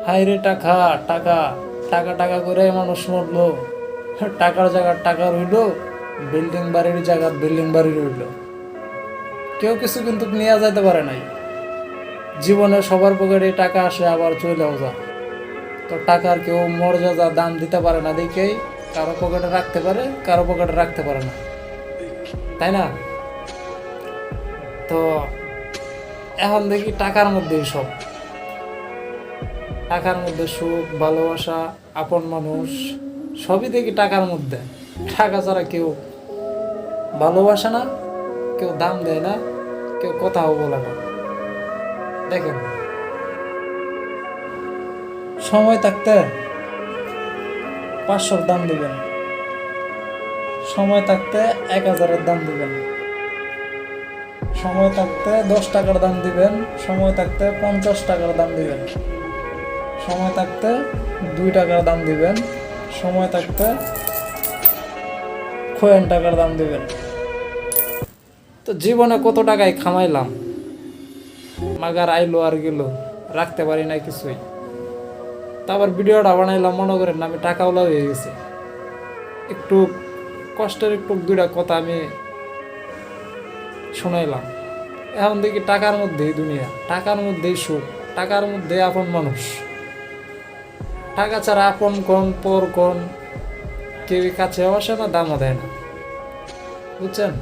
হাইরে টাকা টাকা টাকা টাকা করে মানুষ মরলো, টাকার জায়গার টাকা রইলো, বিল্ডিং বাড়ির জায়গার বিল্ডিং বাড়ি রইলো। কেউ কিছু কিন্তু নিয়ে যাইতে পারে নাই। জীবনে সবার পকেটে টাকা আসে আবার চলেও যায়। তো টাকার কেউ মর্যাদা দাম দিতে পারে না দেখেই কারো পকেটে রাখতে পারে, কারো পকেটে রাখতে পারে না, তাই না? তো এখন দেখি টাকার মধ্যেই সব, টাকার মধ্যে সুখ, ভালোবাসা, আপন মানুষ সবই দেখি টাকার মধ্যে। টাকা ছাড়া কেউ ভালোবাসে না, কেউ দাম দেয় না, কেউ কথাও বলে না। দেখেন, সময় থাকতে 500 দাম দিবেন, সময় থাকতে 1000-এর দাম দিবেন, সময় থাকতে 10 টাকার দাম দিবেন, সময় থাকতে 50 টাকার দাম দিবেন, সময় থাকতে 2 টাকার দাম দিবেন, সময় থাকতে কয়েন টাকার দাম দিবেন। তো জীবনে কত টাকায় খামাইলাম, মাগার আইলো আর গেল, রাখতে পারি না কিছুই। তারপর ভিডিওটা বানাইলাম, মনে করেন না আমি টাকাওয়ালা হয়ে গেছি। একটু কষ্টের একটু দুইটা কথা আমি শোনাইলাম। এখন দেখি টাকার মধ্যেই দুনিয়া, টাকার মধ্যেই সুখ, টাকার মধ্যে আপন মানুষ। টাকা ছাড়া আপন কোন পর কোন কেউই কাছে আসে না, দামও দেয় না, বুঝছেন?